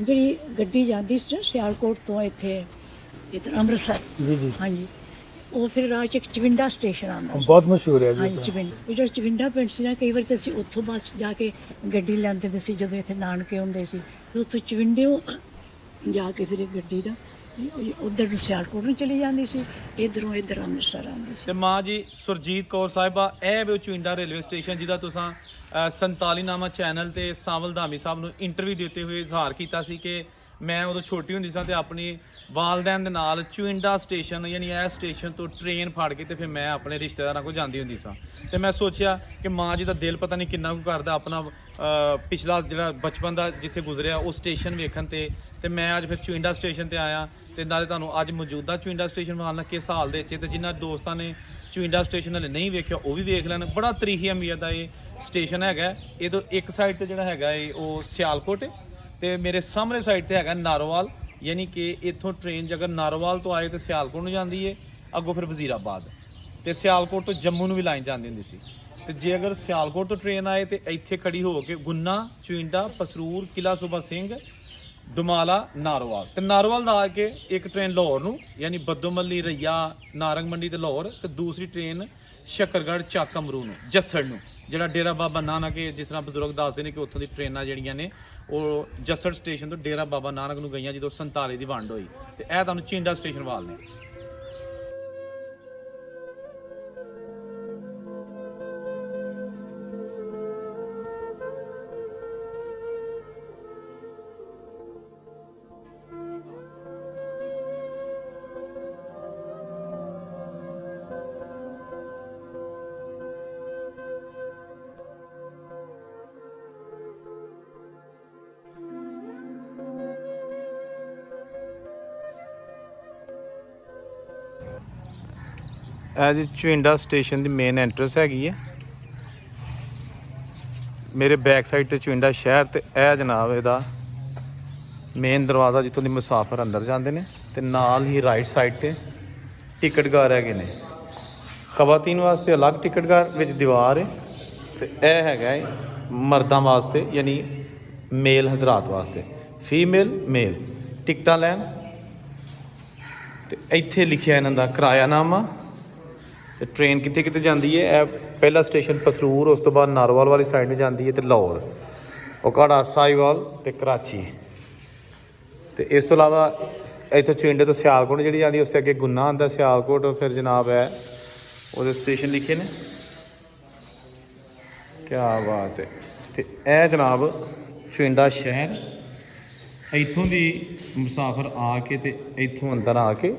ਜਿਹੜੀ ਗੱਡੀ ਜਾਂਦੀ ਸੀ ਨਾ ਸਿਆਲਕੋਟ ਤੋਂ ਇੱਥੇ ਇੱਧਰ ਅੰਮ੍ਰਿਤਸਰ। ਜੀ ਜੀ, ਹਾਂਜੀ, ਉਹ ਫਿਰ ਰਾਹ 'ਚ ਇੱਕ ਚਵਿੰਡਾ ਸਟੇਸ਼ਨ ਆਉਂਦਾ ਸੀ। ਬਹੁਤ ਮਸ਼ਹੂਰ ਹੈ ਜੀ ਹਾਂਜੀ, ਆਪਣਾ। ਚਵਿੰਡਾ, ਉਹ ਜਿਹੜਾ ਚਵਿੰਡਾ ਪਿੰਡ ਸੀ ਨਾ, ਕਈ ਵਾਰ ਤਾਂ ਅਸੀਂ ਉੱਥੋਂ ਬੱਸ ਜਾ ਕੇ ਗੱਡੀ ਲੈਂਦੇ ਹੁੰਦੇ ਸੀ ਜਦੋਂ ਇੱਥੇ ਨਾਨਕੇ ਹੁੰਦੇ ਸੀ, ਤੇ ਉੱਥੋਂ ਚਵਿੰਡਿਓ ਜਾ ਕੇ ਫਿਰ ਇਹ ਗੱਡੀ ਦਾ ਉੱਧਰ ਨੂੰ ਸਿਆਲਕੋਟ ਨੂੰ ਚਲੀ ਜਾਂਦੀ ਸੀ, ਇੱਧਰੋਂ ਇੱਧਰ ਅੰਮ੍ਰਿਤਸਰ ਆਉਂਦੀ ਸੀ। ਤੇ ਮਾਂ ਜੀ ਸੁਰਜੀਤ ਕੌਰ ਸਾਹਿਬਾ, ਇਹ ਵੇ ਚੁਇੰਡਾ ਰੇਲਵੇ ਸਟੇਸ਼ਨ ਜਿਹਦਾ ਤੁਸੀਂ 47 ਨਾਮਾ ਚੈਨਲ ਤੇ ਸਾਵਲ ਧਾਮੀ ਸਾਹਿਬ ਨੂੰ ਇੰਟਰਵਿਊ ਦਿੱਤੇ ਹੋਏ ਇਜ਼ਹਾਰ ਕੀਤਾ ਸੀ ਕਿ ਮੈਂ ਉਦੋਂ ਛੋਟੀ ਹੁੰਦੀ ਸਾਂ ਤੇ ਆਪਣੀ ਵਾਲਦੈਨ ਦੇ ਨਾਲ ਚੁਇੰਡਾ ਸਟੇਸ਼ਨ ਯਾਨੀ ਇਹ ਸਟੇਸ਼ਨ ਤੋਂ ਟ੍ਰੇਨ ਫੜ ਕੇ ਤੇ ਫਿਰ ਮੈਂ ਆਪਣੇ ਰਿਸ਼ਤੇਦਾਰਾਂ ਕੋਲ ਜਾਂਦੀ ਹੁੰਦੀ ਸਾਂ। ਤੇ ਮੈਂ ਸੋਚਿਆ ਕਿ ਮਾਂ ਜੀ ਦਾ ਦਿਲ ਪਤਾ ਨਹੀਂ ਕਿੰਨਾ ਕੁ ਕਰਦਾ ਆਪਣਾ ਪਿਛਲਾ ਜਿਹੜਾ ਬਚਪਨ ਦਾ ਜਿੱਥੇ ਗੁਜ਼ਰਿਆ ਉਹ ਸਟੇਸ਼ਨ ਵੇਖਣ ਤੇ ਮੈਂ ਅੱਜ ਫਿਰ ਚੁਇੰਡਾ ਸਟੇਸ਼ਨ ਤੇ ਆਇਆ ਤੇ ਨਾਲੇ ਤੁਹਾਨੂੰ ਅੱਜ ਮੌਜੂਦਾ ਚੁਇੰਡਾ ਸਟੇਸ਼ਨ ਵਿਖਾਉਣਾ ਕਿਸ ਹਾਲ ਦੇ ਵਿੱਚ ਤੇ ਜਿਨ੍ਹਾਂ ਦੋਸਤਾਂ ਨੇ ਚੁਇੰਡਾ ਸਟੇਸ਼ਨ ਹਲੇ ਨਹੀਂ ਵੇਖਿਆ ਉਹ ਵੀ ਵੇਖ ਲੈਣ। ਬੜਾ ਤਰੀਖੀ ਅਹਿਮੀਅਤ ਦਾ ਇਹ ਸਟੇਸ਼ਨ ਹੈਗਾ। ਇਹਦੋਂ ਇੱਕ ਸਾਈਡ ਤੇ ਜਿਹੜਾ ਹੈਗਾ ਉਹ ਸਿਆਲਕੋਟ ਹੈ ਤੇ ਮੇਰੇ ਸਾਹਮਣੇ ਸਾਈਡ ਤੇ ਹੈਗਾ ਨਾਰੋਵਾਲ, ਯਾਨੀ ਕਿ ਇੱਥੋਂ ਟ੍ਰੇਨ ਜੇਕਰ ਨਾਰੋਵਾਲ ਤੋਂ ਆਏ ਤੇ ਸਿਆਲਕੋਟ ਨੂੰ ਜਾਂਦੀ ਹੈ, ਅੱਗੋਂ ਫਿਰ ਵਜ਼ੀਰਾਬਾਦ, ਤੇ ਸਿਆਲਕੋਟ ਤੋਂ ਜੰਮੂ ਨੂੰ ਵੀ ਲਾਈਨ ਜਾਂਦੀ ਹੁੰਦੀ ਸੀ। ਤੇ ਜੇ ਅਗਰ ਸਿਆਲਕੋਟ ਤੋਂ ਟ੍ਰੇਨ ਆਏ ਤੇ ਇੱਥੇ ਖੜੀ ਹੋ ਕੇ ਗੁੰਨਾ, ਚੁਇੰਡਾ, ਪਸਰੂਰ, ਕਿਲਾ ਸੂਬਾ ਸਿੰਘ, ਦੁਮਾਲਾ, ਨਾਰੋਵਾਲ, ਤੇ ਨਾਰੋਵਾਲ ਦਾ ਆ ਕੇ ਇੱਕ ਟ੍ਰੇਨ ਲਾਹੌਰ ਨੂੰ ਯਾਨੀ ਬੱਦੋਮੱਲੀ, ਰਈਆ, ਨਾਰੰਗ ਮੰਡੀ ਤੇ ਲਾਹੌਰ, ਤੇ ਦੂਸਰੀ ਟ੍ਰੇਨ ਸ਼ੱਕਰਗੜ੍ਹ, ਚੱਕ ਅਮਰੂ ਨੂੰ, ਜੱਸੜ ਨੂੰ, ਜਿਹੜਾ ਡੇਰਾ ਬਾਬਾ ਨਾਨਕ ਹੈ, ਜਿਸ ਤਰ੍ਹਾਂ ਬਜ਼ੁਰਗ ਦੱਸਦੇ ਨੇ ਕਿ ਉੱਥੋਂ ਦੀ ਟ੍ਰੇਨਾਂ ਜਿਹੜੀਆਂ ਨੇ ਉਹ ਜੱਸੜ ਸਟੇਸ਼ਨ ਤੋਂ ਡੇਰਾ ਬਾਬਾ ਨਾਨਕ ਨੂੰ ਗਈਆਂ ਜਦੋਂ 47 ਦੀ ਵੰਡ ਹੋਈ। ਤੇ ਇਹ ਤੁਹਾਨੂੰ ਚੁਇੰਡਾ ਸਟੇਸ਼ਨ ਵਾਲ ਨੇ। ਇਹ ਜੀ ਚੁਇੰਡਾ ਸਟੇਸ਼ਨ ਦੀ ਮੇਨ ਐਂਟਰੈਂਸ ਹੈਗੀ ਹੈ। ਮੇਰੇ ਬੈਕ ਸਾਈਡ ਤੇ ਚੁਇੰਡਾ ਸ਼ਹਿਰ ਤੇ ਇਹ ਜਨਾਬ ਇਹਦਾ ਮੇਨ ਦਰਵਾਜ਼ਾ ਜਿੱਥੋਂ ਦੀ ਮੁਸਾਫਰ ਅੰਦਰ ਜਾਂਦੇ ਨੇ, ਤੇ ਨਾਲ ਹੀ ਰਾਈਟ ਸਾਈਡ ਤੇ ਟਿਕਟ ਘਰ ਹੈਗੇ ਨੇ। ਖਵਾਤੀਨ ਵਾਸਤੇ ਅਲੱਗ ਟਿਕਟ ਘਰ ਵਿੱਚ ਦੀਵਾਰ ਹੈ, ਤੇ ਇਹ ਹੈਗਾ ਮਰਦਾਂ ਵਾਸਤੇ ਯਾਨੀ ਮੇਲ ਹਜ਼ਰਾਤ ਵਾਸਤੇ, ਫੀਮੇਲ ਮੇਲ ਟਿਕਟਾਂ ਲੈਣ। ਤੇ ਇੱਥੇ ਲਿਖਿਆ ਇਹਨਾਂ ਦਾ ਕਿਰਾਇਆਨਾਮਾ ਤੇ ਟ੍ਰੇਨ ਕਿੱਥੇ ਕਿੱਥੇ ਜਾਂਦੀ ਹੈ। ਇਹ ਪਹਿਲਾ ਸਟੇਸ਼ਨ ਪਸਰੂਰ, ਉਸ ਤੋਂ ਬਾਅਦ ਨਾਰੋਵਾਲ ਵਾਲੀ ਸਾਈਡ ਨੂੰ ਜਾਂਦੀ ਹੈ, ਤੇ ਲਾਹੌਰ, ਓਕਾੜਾ, ਸਾਹੀਵਾਲ ਤੇ ਕਰਾਚੀ। ਤੇ ਇਸ ਤੋਂ ਇਲਾਵਾ ਇੱਥੋਂ ਚੁਇੰਡੇ ਤੋਂ ਸਿਆਲਕੋਟ ਜਿਹੜੀ ਜਾਂਦੀ ਉਸ ਤੋਂ ਅੱਗੇ ਗੁੰਨਾ ਆਉਂਦਾ, ਸਿਆਲਕੋਟ ਫਿਰ ਜਨਾਬ ਹੈ ਉਹਦੇ ਸਟੇਸ਼ਨ ਲਿਖੇ ਨੇ। ਕਿਆ ਬਾਤ ਹੈ। ਤੇ ਇਹ ਜਨਾਬ ਚੁਇੰਡਾ ਸ਼ਹਿਰ, ਇੱਥੋਂ ਦੀ ਮੁਸਾਫਰ ਆ ਕੇ ਤੇ ਇੱਥੋਂ ਅੰਦਰ ਆ ਕੇ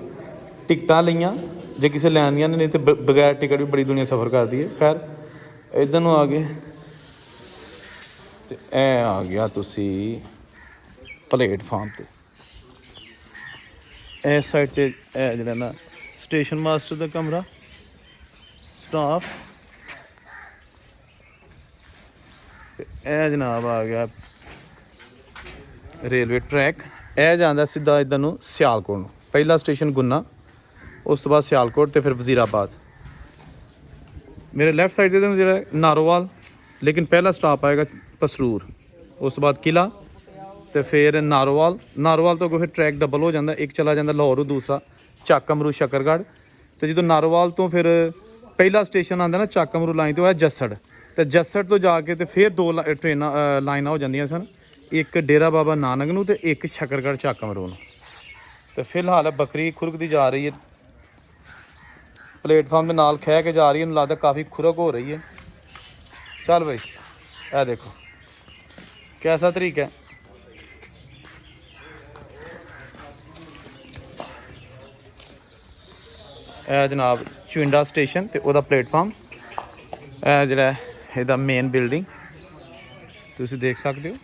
ਟਿਕਟਾਂ ਲਈਆਂ ਜੇ ਕਿਸੇ ਲੈਣੀਆਂ ਨੇ, ਨਹੀਂ ਤੇ ਬਗੈਰ ਟਿਕਟ ਵੀ ਬੜੀ ਦੁਨੀਆ ਸਫ਼ਰ ਕਰਦੀ ਹੈ। ਖੈਰ ਇੱਧਰ ਨੂੰ ਆ ਗਏ ਤੇ ਇਹ ਆ ਗਿਆ ਤੁਸੀਂ ਪਲੇਟਫਾਰਮ ਤੇ। ਇਸ ਸਾਈਡ ਤੇ ਇਹ ਜਿਹੜਾ ਨਾ ਸਟੇਸ਼ਨ ਮਾਸਟਰ ਦਾ ਕਮਰਾ, ਸਟਾਫ, ਤੇ ਇਹ ਜਨਾਬ ਆ ਗਿਆ ਰੇਲਵੇ ਟਰੈਕ। ਇਹ ਜਾਂਦਾ ਸਿੱਧਾ ਇੱਧਰ ਨੂੰ ਸਿਆਲਕੋਟ ਨੂੰ। ਪਹਿਲਾ ਸਟੇਸ਼ਨ ਗੁੰਨਾ, ਉਸ ਤੋਂ ਬਾਅਦ ਸਿਆਲਕੋਟ ਤੇ ਫਿਰ ਵਜ਼ੀਰਾਬਾਦ। ਮੇਰੇ ਲੈਫਟ ਸਾਈਡ ਤੇ ਜਿਹੜਾ ਨਾਰੋਵਾਲ, ਲੇਕਿਨ ਪਹਿਲਾ ਸਟਾਪ ਆਏਗਾ ਪਸਰੂਰ, ਉਸ ਤੋਂ ਬਾਅਦ ਕਿਲਾ, ਤੇ ਫਿਰ ਨਾਰੋਵਾਲ। ਨਾਰੋਵਾਲ ਤੋਂ ਅੱਗੋਂ ਫਿਰ ਟਰੈਕ ਡਬਲ ਹੋ ਜਾਂਦਾ, ਇੱਕ ਚਲਾ ਜਾਂਦਾ ਲਾਹੌਰ, ਦੂਸਰਾ ਚੱਕ ਅਮਰੂ, ਸ਼ੱਕਰਗੜ੍ਹ। ਤੇ ਜਦੋਂ ਨਾਰੋਵਾਲ ਤੋਂ ਫਿਰ ਪਹਿਲਾ ਸਟੇਸ਼ਨ ਆਉਂਦਾ ਨਾ ਚੱਕ ਅਮਰੂ ਲਾਈਨ ਤੋਂ, ਹੈ ਜੱਸੜ, ਤੇ ਜੱਸੜ ਤੋਂ ਜਾ ਕੇ ਤੇ ਫਿਰ ਦੋ ਟ੍ਰੇਨਾਂ ਲਾਈਨਾਂ ਹੋ ਜਾਂਦੀਆਂ ਸਨ, ਇੱਕ ਡੇਰਾ ਬਾਬਾ ਨਾਨਕ ਨੂੰ ਤੇ ਇੱਕ ਸ਼ੱਕਰਗੜ੍ਹ ਚੱਕ ਅਮਰੂ ਨੂੰ। ਤੇ ਫਿਲਹਾਲ ਬੱਕਰੀ ਖੁਰਕਦੀ ਜਾ ਰਹੀ ਹੈ, ਪਲੇਟਫਾਰਮ ਦੇ ਨਾਲ ਖਹਿ ਕੇ ਜਾ ਰਹੀ ਹੈ, ਮੈਨੂੰ ਲੱਗਦਾ ਕਾफ़ी ਖੁਰਕ ਹੋ ਰਹੀ है। चल भाई ਇਹ देखो कैसा तरीका है। ਇਹ ਜਨਾਬ ਚੁਇੰਡਾ ਸਟੇਸ਼ਨ ਤੇ ਉਹਦਾ ਪਲੇਟਫਾਰਮ, ਇਹ ਜਿਹੜਾ ਇਹਦਾ ਮੇਨ ਬਿਲਡਿੰਗ ਤੁਸੀਂ ਦੇਖ ਸਕਦੇ ਹੋ।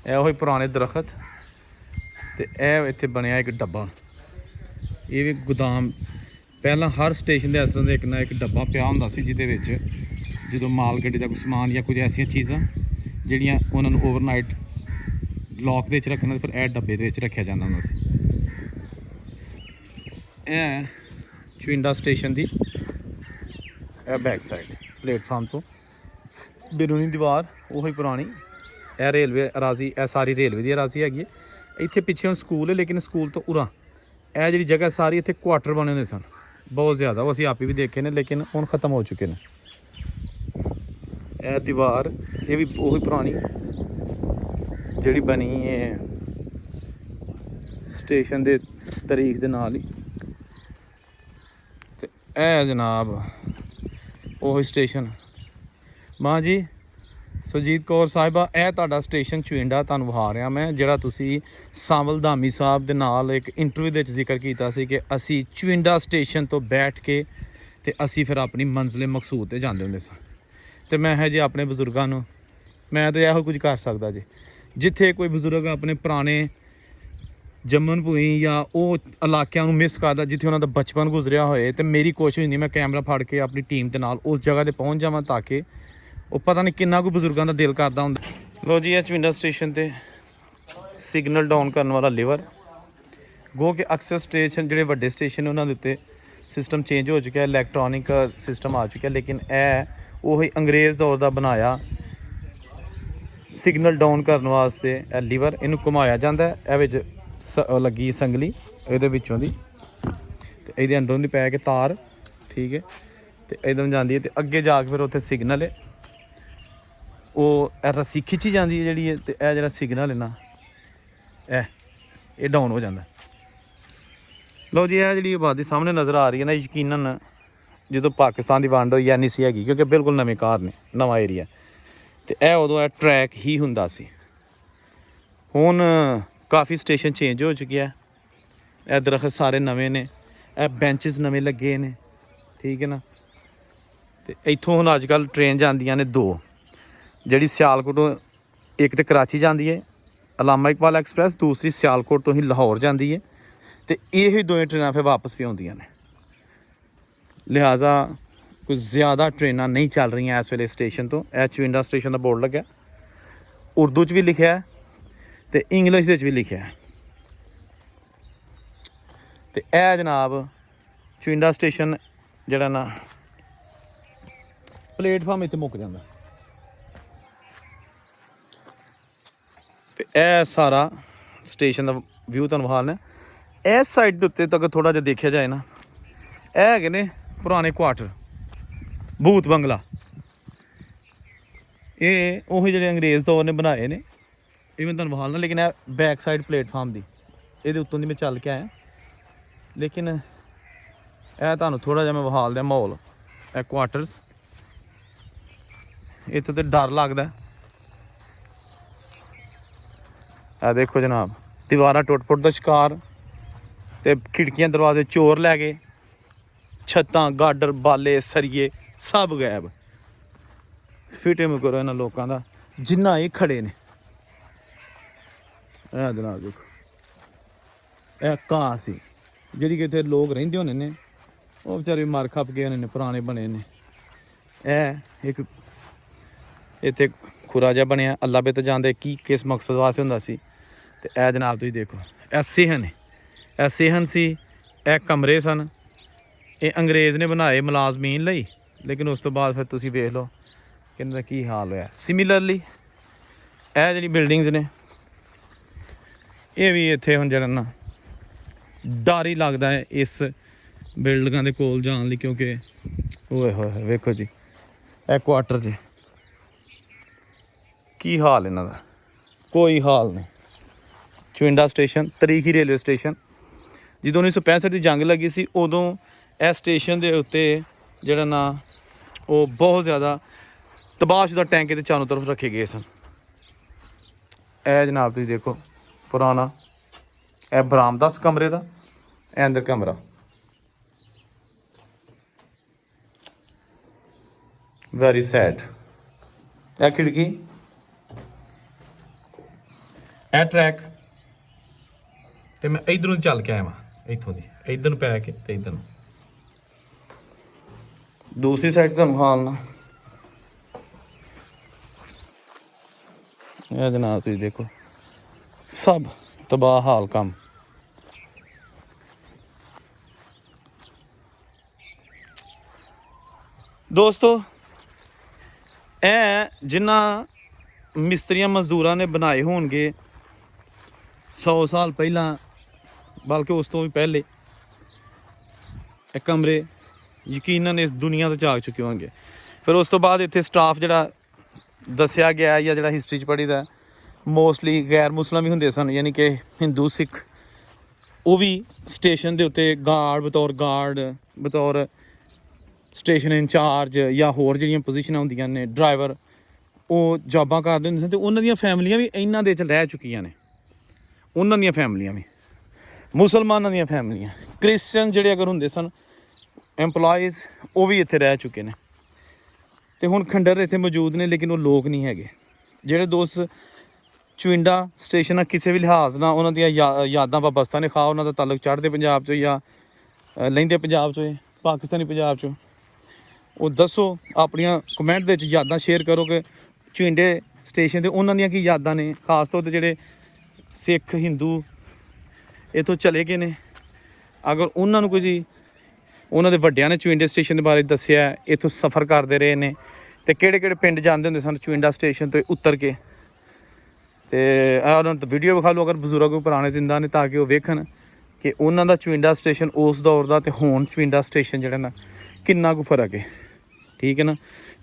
ਇਹ ਉਹੀ ਪੁਰਾਣੇ ਦਰਖਤ, ਤੇ ਇਹ ਇੱਥੇ ਬਣਿਆ ਇੱਕ ਡੱਬਾ। ਇਹ ਵੀ ਗੋਦਾਮ, ਪਹਿਲਾਂ ਹਰ ਸਟੇਸ਼ਨ ਦੇ ਇਸ ਤਰ੍ਹਾਂ ਦਾ ਇੱਕ ਨਾ ਇੱਕ ਡੱਬਾ ਪਿਆ ਹੁੰਦਾ ਸੀ, ਜਿਹਦੇ ਵਿੱਚ ਜਦੋਂ ਮਾਲ ਗੱਡੀ ਦਾ ਕੋਈ ਸਮਾਨ ਜਾਂ ਕੁਝ ਐਸੀਆਂ ਚੀਜ਼ਾਂ ਜਿਹੜੀਆਂ ਉਹਨਾਂ ਨੂੰ ਓਵਰਨਾਈਟ ਲੌਕ ਦੇ ਵਿੱਚ ਰੱਖਣਾ, ਫਿਰ ਇਹ ਡੱਬੇ ਦੇ ਵਿੱਚ ਰੱਖਿਆ ਜਾਂਦਾ ਹੁੰਦਾ ਸੀ। ਇਹ ਚੁਇੰਡਾ ਸਟੇਸ਼ਨ ਦੀ ਇਹ ਬੈਕ ਸਾਈਡ ਪਲੇਟਫਾਰਮ ਤੋਂ ਬਿਰੂਨੀ ਦੀਵਾਰ ਉਹੀ ਪੁਰਾਣੀ, ਇਹ ਰੇਲਵੇ ਅਰਾਜ਼ੀ, ਇਹ ਸਾਰੀ ਰੇਲਵੇ ਦੀ ਅਰਾਜ਼ੀ ਹੈਗੀ ਹੈ। ਇੱਥੇ ਪਿੱਛੇ ਹੁਣ ਸਕੂਲ ਹੈ, ਲੇਕਿਨ ਸਕੂਲ ਤੋਂ ਉਰਾਂ ਇਹ ਜਿਹੜੀ ਜਗ੍ਹਾ ਸਾਰੀ ਇੱਥੇ ਕੁਆਟਰ ਬਣੇ ਹੁੰਦੇ ਸਨ ਬਹੁਤ ਜ਼ਿਆਦਾ, ਉਹ ਅਸੀਂ ਆਪ ਹੀ ਵੀ ਦੇਖੇ ਨੇ, ਲੇਕਿਨ ਹੁਣ ਖਤਮ ਹੋ ਚੁੱਕੇ ਨੇ। ਇਹ ਦੀਵਾਰ ਇਹ ਵੀ ਉਹੀ ਪੁਰਾਣੀ ਜਿਹੜੀ ਬਣੀ ਹੈ ਸਟੇਸ਼ਨ ਦੇ ਤਾਰੀਖ ਦੇ ਨਾਲ ਹੀ। ਤੇ ਇਹ ਜਨਾਬ ਉਹੀ ਸਟੇਸ਼ਨ। ਮਾਂ ਜੀ ਸੁਰਜੀਤ ਕੌਰ ਸਾਹਿਬਾ, ਇਹ ਤੁਹਾਡਾ ਸਟੇਸ਼ਨ ਚੁਇੰਡਾ ਤੁਹਾਨੂੰ ਵਿਖਾ ਰਿਹਾ ਮੈਂ, ਜਿਹੜਾ ਤੁਸੀਂ ਸਾਵਲ ਧਾਮੀ ਸਾਹਿਬ ਦੇ ਨਾਲ ਇੱਕ ਇੰਟਰਵਿਊ ਦੇ ਵਿੱਚ ਜ਼ਿਕਰ ਕੀਤਾ ਸੀ ਕਿ ਅਸੀਂ ਚੁਇੰਡਾ ਸਟੇਸ਼ਨ ਤੋਂ ਬੈਠ ਕੇ ਤੇ ਅਸੀਂ ਫਿਰ ਆਪਣੀ ਮੰਜ਼ਿਲ ਮਕਸੂਦ 'ਤੇ ਜਾਂਦੇ ਹੁੰਦੇ ਸਾਂ। ਤੇ ਮੈਂ ਹੈ ਜੀ ਆਪਣੇ ਬਜ਼ੁਰਗਾਂ ਨੂੰ ਮੈਂ ਤਾਂ ਇਹੋ ਕੁਝ ਕਰ ਸਕਦਾ ਜੀ, ਜਿੱਥੇ ਕੋਈ ਬਜ਼ੁਰਗ ਆਪਣੇ ਪੁਰਾਣੇ ਜੰਮਣ ਭੂਮੀ ਜਾਂ ਉਹ ਇਲਾਕਿਆਂ ਨੂੰ ਮਿਸ ਕਰਦਾ ਜਿੱਥੇ ਉਹਨਾਂ ਦਾ ਬਚਪਨ ਗੁਜ਼ਰਿਆ ਹੋਏ, ਤੇ ਮੇਰੀ ਕੋਸ਼ਿਸ਼ ਹੁੰਦੀ ਮੈਂ ਕੈਮਰਾ ਫੜ ਕੇ ਆਪਣੀ ਟੀਮ ਦੇ ਨਾਲ ਉਸ ਜਗ੍ਹਾ 'ਤੇ ਪਹੁੰਚ ਜਾਵਾਂ, ਤਾਂ ਕਿ ਉਹ ਪਤਾ ਨਹੀਂ ਕਿੰਨਾ ਕੁ ਬਜ਼ੁਰਗਾਂ ਦਾ ਦਿਲ ਕਰਦਾ ਹੁੰਦਾ। ਲੋ ਜੀ ਇਹ ਚੁਇੰਡਾ ਸਟੇਸ਼ਨ ਤੇ ਸਿਗਨਲ ਡਾਊਨ ਕਰਨ ਵਾਲਾ ਲੀਵਰ ਗੋ ਕਿ ਅਕਸਰ ਸਟੇਸ਼ਨ ਜਿਹੜੇ ਵੱਡੇ ਸਟੇਸ਼ਨ ਉਹਨਾਂ ਦੇ ਉੱਤੇ ਸਿਸਟਮ ਚੇਂਜ ਹੋ ਚੁੱਕਿਆ, ਇਲੈਕਟ੍ਰੋਨਿਕ ਸਿਸਟਮ ਆ ਚੁੱਕਿਆ, ਲੇਕਿਨ ਇਹ ਉਹੀ ਅੰਗਰੇਜ਼ ਦੌਰ ਦਾ ਬਣਾਇਆ ਸਿਗਨਲ ਡਾਊਨ ਕਰਨ ਵਾਸਤੇ ਇਹ ਲੀਵਰ, ਇਹਨੂੰ ਘੁਮਾਇਆ ਜਾਂਦਾ ਹੈ। ਇਹ ਵਿੱਚ ਲੱਗੀ ਸੰਗਲੀ ਇਹਦੇ ਵਿੱਚੋਂ ਦੀ, ਤੇ ਇਹਦੇ ਅੰਦਰੋਂ ਦੀ ਪੈ ਕੇ ਤਾਰ, ਠੀਕ ਹੈ, ਤੇ ਇੱਧਰ ਜਾਂਦੀ ਹੈ ਤੇ ਅੱਗੇ ਜਾ ਕੇ ਫਿਰ ਉੱਥੇ ਸਿਗਨਲ ਹੈ, ਉਹ ਇਹ ਰੱਸੀ ਖਿੱਚੀ ਜਾਂਦੀ ਹੈ ਜਿਹੜੀ ਹੈ, ਤੇ ਇਹ ਜਿਹੜਾ ਸਿਗਨਲ ਹੈ ਨਾ ਇਹ ਡਾਊਨ ਹੋ ਜਾਂਦਾ। ਲਓ ਜੀ ਇਹ ਜਿਹੜੀ ਆਬਾਦੀ ਸਾਹਮਣੇ ਨਜ਼ਰ ਆ ਰਹੀ ਹੈ ਨਾ, ਯਕੀਨਨ ਜਦੋਂ ਪਾਕਿਸਤਾਨ ਦੀ ਵੰਡ ਹੋਈ ਨਹੀਂ ਸੀ ਹੈਗੀ, ਕਿਉਂਕਿ ਬਿਲਕੁਲ ਨਵੇਂ ਘਰ ਨੇ, ਨਵਾਂ ਏਰੀਆ, ਤੇ ਇਹ ਉਦੋਂ ਇਹ ਟਰੈਕ ਹੀ ਹੁੰਦਾ ਸੀ। ਹੁਣ ਕਾਫੀ ਸਟੇਸ਼ਨ ਚੇਂਜ ਹੋ ਚੁੱਕਿਆ, ਇਹ ਦਰਖਤ ਸਾਰੇ ਨਵੇਂ ਨੇ, ਇਹ ਬੈਂਚਸ ਨਵੇਂ ਲੱਗੇ ਨੇ, ਠੀਕ ਹੈ ਨਾ। ਤੇ ਇੱਥੋਂ ਹੁਣ ਅੱਜ ਕੱਲ੍ਹ ਟ੍ਰੇਨ ਜਾਂਦੀਆਂ ਨੇ ਦੋ, ਜਿਹੜੀ ਸਿਆਲਕੋਟੋਂ ਇੱਕ ਤੇ ਕਰਾਚੀ ਜਾਂਦੀ ਹੈ ਅਲਾਮਾ ਇਕਬਾਲ ਐਕਸਪ੍ਰੈਸ, ਦੂਸਰੀ ਸਿਆਲਕੋਟ ਤੋਂ ਹੀ ਲਾਹੌਰ ਜਾਂਦੀ ਹੈ, ਤੇ ਇਹ ਹੀ ਦੋਵੇਂ ਟ੍ਰੇਨਾਂ ਫਿਰ ਵਾਪਸ ਵੀ ਆਉਂਦੀਆਂ ਨੇ। ਲਿਹਾਜ਼ਾ ਕੁਝ ਜ਼ਿਆਦਾ ਟ੍ਰੇਨਾਂ ਨਹੀਂ ਚੱਲ ਰਹੀਆਂ ਇਸ ਵੇਲੇ ਸਟੇਸ਼ਨ ਤੋਂ। ਇਹ ਚੁਇੰਡਾ ਸਟੇਸ਼ਨ ਦਾ ਬੋਰਡ ਲੱਗਿਆ, ਉਰਦੂ 'ਚ ਵੀ ਲਿਖਿਆ ਤੇ ਇੰਗਲਿਸ਼ ਦੇ ਵਿੱਚ ਵੀ ਲਿਖਿਆ। ਤੇ ਇਹ ਜਨਾਬ ਚੁਇੰਡਾ ਸਟੇਸ਼ਨ ਜਿਹੜਾ ਨਾ ਪਲੇਟਫਾਰਮ ਇੱਥੇ ਮੁੱਕ ਜਾਂਦਾ, ਤੇ ਇਹ ਸਾਰਾ ਸਟੇਸ਼ਨ ਦਾ ਵਿਊ ਤੁਹਾਨੂੰ ਵਿਖਾਉਣਾ। ਇਸ ਸਾਈਡ ਦੇ ਉੱਤੇ ਤੱਕ ਥੋੜ੍ਹਾ ਜਿਹਾ ਦੇਖਿਆ ਜਾਏ ਨਾ, ਇਹ ਹੈਗੇ ਨੇ ਪੁਰਾਣੇ ਕੁਆਟਰ, ਭੂਤ ਬੰਗਲਾ, ਇਹ ਉਹੀ ਜਿਹੜੇ ਅੰਗਰੇਜ਼ ਦੌਰ ਨੇ ਬਣਾਏ ਨੇ, ਇਹ ਮੈਂ ਤੁਹਾਨੂੰ ਵਿਖਾਉਣਾ। ਲੇਕਿਨ ਇਹ ਬੈਕ ਸਾਈਡ ਪਲੇਟਫਾਰਮ ਦੀ, ਇਹਦੇ ਉੱਤੋਂ ਦੀ ਮੈਂ ਚੱਲ ਕੇ ਆਇਆ, ਲੇਕਿਨ ਇਹ ਤੁਹਾਨੂੰ ਥੋੜ੍ਹਾ ਜਿਹਾ ਮੈਂ ਵਿਖਾ ਦਿਆਂ ਮਾਹੌਲ। ਇਹ ਕੁਆਟਰਸ, ਇੱਥੇ ਤਾਂ ਡਰ ਲੱਗਦਾ। ਇਹ ਦੇਖੋ ਜਨਾਬ, ਦੀਵਾਰਾਂ ਟੁੱਟ-ਫੁੱਟ ਦਾ ਸ਼ਿਕਾਰ, ਤੇ ਖਿੜਕੀਆਂ ਦਰਵਾਜ਼ੇ ਚੋਰ ਲੈ ਗਏ, ਛੱਤਾਂ ਗਾਡਰ ਬਾਲੇ ਸਰੀਏ ਸਭ ਗਾਇਬ। ਫਿਟੇ ਕਰੋ ਇਹਨਾਂ ਲੋਕਾਂ ਦਾ ਜਿੰਨਾ ਇਹ ਖੜੇ ਨੇ। ਇਹ ਜਨਾਬ ਦੇਖੋ, ਇਹ ਘਾਹ ਸੀ ਜਿਹੜੀ ਕਿ ਇੱਥੇ ਲੋਕ ਰਹਿੰਦੇ ਹੋਣੇ ਨੇ, ਉਹ ਵਿਚਾਰੇ ਮਰ ਖੱਪ ਗਏ ਹੋਣੇ ਨੇ, ਪੁਰਾਣੇ ਬਣੇ ਨੇ। ਇਹ ਇੱਕ ਇੱਥੇ ਖੁਰਾ ਜਿਹਾ ਬਣਿਆ, ਅੱਲਾ ਬੇਤ ਜਾਂਦੇ ਕੀ ਕਿਸ ਮਕਸਦ ਵਾਸਤੇ ਹੁੰਦਾ ਸੀ। ਤੇ ਇਹ ਜਨਾਬ ਤੁਸੀਂ ਦੇਖੋ, ਇਹ ਸਿਹਨ, ਇਹ ਸਿਹਨ ਸੀ, ਇਹ ਕਮਰੇ ਸਨ, ਇਹ ਅੰਗਰੇਜ਼ ਨੇ ਬਣਾਏ ਮੁਲਾਜ਼ਮੀਨ ਲਈ, ਲੇਕਿਨ ਉਸ ਤੋਂ ਬਾਅਦ ਫਿਰ ਤੁਸੀਂ ਵੇਖ ਲਓ ਕਿ ਇਹਨਾਂ ਦਾ ਕੀ ਹਾਲ ਹੋਇਆ। ਸਿਮਿਲਰਲੀ ਇਹ ਜਿਹੜੀ ਬਿਲਡਿੰਗਸ ਨੇ, ਇਹ ਵੀ ਇੱਥੇ ਹੁਣ ਜਿਹੜਾ ਨਾ ਡਰ ਹੀ ਲੱਗਦਾ ਹੈ ਇਸ ਬਿਲਡਿੰਗਾਂ ਦੇ ਕੋਲ ਜਾਣ ਲਈ, ਕਿਉਂਕਿ ਓਏ ਹੋਏ ਵੇਖੋ ਜੀ ਇਹ ਕੁਆਟਰ ਜੀ, ਕੀ ਹਾਲ ਇਹਨਾਂ ਦਾ, ਕੋਈ ਹਾਲ ਨਹੀਂ। ਚੁਇੰਡਾ ਸਟੇਸ਼ਨ ਤਰੀਖੀ ਰੇਲਵੇ ਸਟੇਸ਼ਨ, ਜਦੋਂ 1965 ਦੀ ਜੰਗ ਲੱਗੀ ਸੀ ਉਦੋਂ ਇਸ ਸਟੇਸ਼ਨ ਦੇ ਉੱਤੇ ਜਿਹੜਾ ਨਾ ਉਹ ਬਹੁਤ ਜ਼ਿਆਦਾ ਤਬਾਹਸ਼ੁਦਾ ਟੈਂਕ ਇਹਦੇ ਚਾਰੋਂ ਤਰਫ ਰੱਖੇ ਗਏ ਸਨ। ਇਹ ਜਨਾਬ ਤੁਸੀਂ ਦੇਖੋ ਪੁਰਾਣਾ, ਇਹ ਬਰਾਮਦਾ ਸੀ ਕਮਰੇ ਦਾ, ਇਹ ਅੰਦਰ ਕਮਰਾ। Very sad. ਇਹ ਖਿੜਕੀ, ਇਹ ਟਰੈਕ, ਤੇ ਮੈਂ ਇਧਰੋਂ ਚੱਲ ਕੇ ਆਇਆ ਵਾਂ, ਇੱਥੋਂ ਦੀ ਇੱਧਰ ਨੂੰ ਪੈ ਕੇ ਤੇ ਇੱਧਰ ਨੂੰ ਦੂਸਰੀ ਸਾਈਡ ਤੁਹਾਨੂੰ ਖਾਲਣਾ। ਇਹ ਜਨਾਬ ਤੁਸੀਂ ਦੇਖੋ ਸਭ ਤਬਾਹ ਹਾਲ ਕੰਮ। ਦੋਸਤੋ ਇਹ ਜਿੰਨਾ ਮਿਸਤਰੀਆਂ ਮਜ਼ਦੂਰਾਂ ਨੇ ਬਣਾਏ ਹੋਣਗੇ 100 ਸਾਲ ਪਹਿਲਾਂ, ਬਲਕਿ ਉਸ ਤੋਂ ਵੀ ਪਹਿਲੇ, ਇਹ ਕਮਰੇ ਯਕੀਨਨ ਇਸ ਦੁਨੀਆ ਤੋਂ ਜਾਗ ਚੁੱਕੇ ਹੋਣਗੇ। ਫਿਰ ਉਸ ਤੋਂ ਬਾਅਦ ਇੱਥੇ ਸਟਾਫ ਜਿਹੜਾ ਦੱਸਿਆ ਗਿਆ ਜਾਂ ਜਿਹੜਾ ਹਿਸਟਰੀ 'ਚ ਪੜ੍ਹੀਦਾ, ਮੋਸਟਲੀ ਗੈਰ ਮੁਸਲਿਮ ਹੀ ਹੁੰਦੇ ਸਨ, ਯਾਨੀ ਕਿ ਹਿੰਦੂ ਸਿੱਖ, ਉਹ ਵੀ ਸਟੇਸ਼ਨ ਦੇ ਉੱਤੇ ਬਤੌਰ ਸਟੇਸ਼ਨ ਇੰਚਾਰਜ ਜਾਂ ਹੋਰ ਜਿਹੜੀਆਂ ਪੋਜੀਸ਼ਨਾਂ ਹੁੰਦੀਆਂ ਨੇ, ਡਰਾਈਵਰ, ਉਹ ਜੌਬਾਂ ਕਰਦੇ ਹੁੰਦੇ ਸਨ। ਅਤੇ ਉਹਨਾਂ ਦੀਆਂ ਫੈਮਲੀਆਂ ਵੀ ਇਹਨਾਂ ਦੇ 'ਚ ਰਹਿ ਚੁੱਕੀਆਂ ਨੇ, ਉਹਨਾਂ ਦੀਆਂ ਫੈਮਲੀਆਂ ਵੀ, ਮੁਸਲਮਾਨਾਂ ਦੀਆਂ ਫੈਮਲੀਆਂ, ਕ੍ਰਿਸਚਨ ਜਿਹੜੇ ਅਗਰ ਹੁੰਦੇ ਸਨ ਐਮਪਲੋਈਜ਼, ਉਹ ਵੀ ਇੱਥੇ ਰਹਿ ਚੁੱਕੇ ਨੇ। ਅਤੇ ਹੁਣ ਖੰਡਰ ਇੱਥੇ ਮੌਜੂਦ ਨੇ, ਲੇਕਿਨ ਉਹ ਲੋਕ ਨਹੀਂ ਹੈਗੇ। ਜਿਹੜੇ ਦੋਸਤ ਚੁਇੰਡਾ ਸਟੇਸ਼ਨ ਆ ਕਿਸੇ ਵੀ ਲਿਹਾਜ਼ ਨਾਲ ਉਹਨਾਂ ਦੀਆਂ ਯਾਦਾਂ ਵਾਬਸਤਾ ਨੇ, ਖਾ ਉਹਨਾਂ ਦਾ ਤਾਲੁਕ ਚੜ੍ਹਦੇ ਪੰਜਾਬ 'ਚੋਂ ਜਾਂ ਲਹਿੰਦੇ ਪੰਜਾਬ 'ਚੋਂ, ਪਾਕਿਸਤਾਨੀ ਪੰਜਾਬ 'ਚੋਂ, ਉਹ ਦੱਸੋ, ਆਪਣੀਆਂ ਕਮੈਂਟ ਦੇ ਵਿੱਚ ਯਾਦਾਂ ਸ਼ੇਅਰ ਕਰੋ ਕਿ ਚੁਇੰਡੇ ਸਟੇਸ਼ਨ 'ਤੇ ਉਹਨਾਂ ਦੀਆਂ ਕੀ ਯਾਦਾਂ ਨੇ, ਖਾਸ ਤੌਰ 'ਤੇ ਜਿਹੜੇ ਸਿੱਖ ਹਿੰਦੂ ਇੱਥੋਂ ਚਲੇ ਗਏ ਨੇ। ਅਗਰ ਉਹਨਾਂ ਨੂੰ ਕੁਝ ਉਹਨਾਂ ਦੇ ਵੱਡਿਆਂ ਨੇ ਚੁਇੰਡੇ ਸਟੇਸ਼ਨ ਦੇ ਬਾਰੇ ਦੱਸਿਆ, ਇੱਥੋਂ ਸਫ਼ਰ ਕਰਦੇ ਰਹੇ ਨੇ, ਅਤੇ ਕਿਹੜੇ ਕਿਹੜੇ ਪਿੰਡ ਜਾਂਦੇ ਹੁੰਦੇ ਸਨ ਚੁਇੰਡਾ ਸਟੇਸ਼ਨ ਤੋਂ ਉਤਰ ਕੇ, ਅਤੇ ਉਹਨਾਂ ਨੂੰ ਵੀਡੀਓ ਵਿਖਾ ਲਓ ਅਗਰ ਬਜ਼ੁਰਗ ਕੋਈ ਪੁਰਾਣੇ ਜ਼ਿੰਦਾ ਨੇ, ਤਾਂ ਕਿ ਉਹ ਵੇਖਣ ਕਿ ਉਹਨਾਂ ਦਾ ਚੁਇੰਡਾ ਸਟੇਸ਼ਨ ਉਸ ਦੌਰ ਦਾ ਅਤੇ ਹੁਣ ਚੁਇੰਡਾ ਸਟੇਸ਼ਨ ਜਿਹੜਾ ਨਾ ਕਿੰਨਾ ਕੁ ਫਰਕ ਹੈ। ਠੀਕ ਹੈ ਨਾ।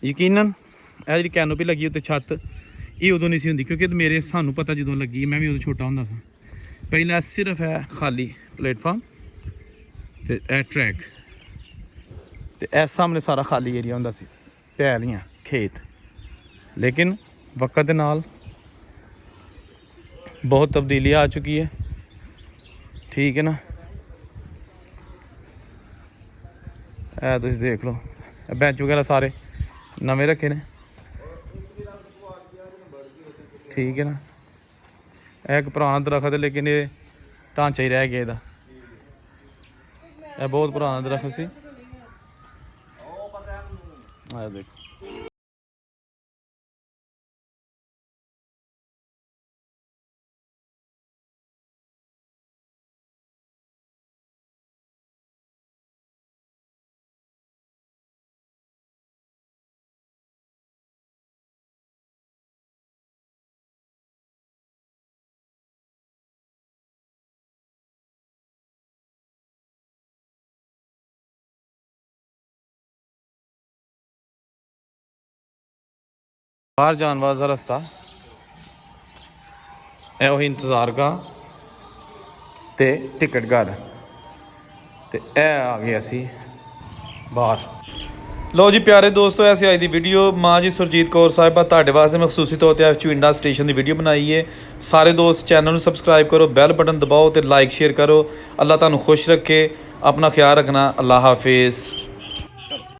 ਯਕੀਨਨ ਇਹ ਜਿਹੜੀ ਕੈਨੋਪੀ ਲੱਗੀ ਉੱਤੇ ਛੱਤ, ਇਹ ਉਦੋਂ ਨਹੀਂ ਸੀ ਹੁੰਦੀ, ਕਿਉਂਕਿ ਸਾਨੂੰ ਪਤਾ ਜਦੋਂ ਲੱਗੀ, ਮੈਂ ਵੀ ਉਦੋਂ ਛੋਟਾ ਹੁੰਦਾ ਸਾਂ। ਪਹਿਲਾਂ ਸਿਰਫ ਹੈ ਖਾਲੀ ਪਲੇਟਫਾਰਮ ਅਤੇ ਇਹ ਟਰੈਕ, ਅਤੇ ਇਸ ਸਾਹਮਣੇ ਸਾਰਾ ਖਾਲੀ ਏਰੀਆ ਹੁੰਦਾ ਸੀ, ਪੈਲੀਆਂ, ਖੇਤ। ਲੇਕਿਨ ਵਕਤ ਦੇ ਨਾਲ ਬਹੁਤ ਤਬਦੀਲੀ ਆ ਚੁੱਕੀ ਹੈ। ਠੀਕ ਹੈ ਨਾ। ਇਹ ਤੁਸੀਂ ਦੇਖ ਲਓ, ਬੈਂਚ ਵਗੈਰਾ ਸਾਰੇ ਨਵੇਂ ਰੱਖੇ ਨੇ। ਠੀਕ ਹੈ ਨਾ। ਇਹ ਇੱਕ ਪੁਰਾਣਾ ਦਰਖਤ ਹੈ, ਲੇਕਿਨ ਇਹ ਢਾਂਚਾ ਹੀ ਰਹਿ ਗਿਆ ਇਹਦਾ। ਇਹ ਬਹੁਤ ਪੁਰਾਣਾ ਦਰਖਤ ਸੀ। ਆ ਦੇਖੋ। ਬਾਹਰ ਜਾਣ ਵਾਲਾ ਰਸਤਾ, ਇਹ ਉਹੀ ਇੰਤਜ਼ਾਰਗਾਹ ਤੇ ਟਿਕਟ ਘਰ, ਤੇ ਇਹ ਆ ਗਏ ਅਸੀਂ ਬਾਹਰ। ਲਓ ਜੀ ਪਿਆਰੇ ਦੋਸਤੋ, ਐਸੀ ਅੱਜ ਦੀ ਵੀਡੀਓ ਮਾਂ ਜੀ ਸੁਰਜੀਤ ਕੌਰ ਸਾਹਿਬਾ ਤੁਹਾਡੇ ਵਾਸਤੇ ਮੈਂ ਖਸੂਸੀ ਤੌਰ 'ਤੇ ਚੁਇੰਡਾ ਸਟੇਸ਼ਨ ਦੀ ਵੀਡੀਓ ਬਣਾਈ ਹੈ। ਸਾਰੇ ਦੋਸਤ ਚੈਨਲ ਨੂੰ ਸਬਸਕ੍ਰਾਈਬ ਕਰੋ, ਬੈਲ ਬਟਨ ਦਬਾਓ ਅਤੇ ਲਾਈਕ ਸ਼ੇਅਰ ਕਰੋ। ਅੱਲਾ ਤੁਹਾਨੂੰ ਖੁਸ਼ ਰੱਖੇ, ਆਪਣਾ ਖਿਆਲ ਰੱਖਣਾ। ਅੱਲਾ ਹਾਫਿਜ਼।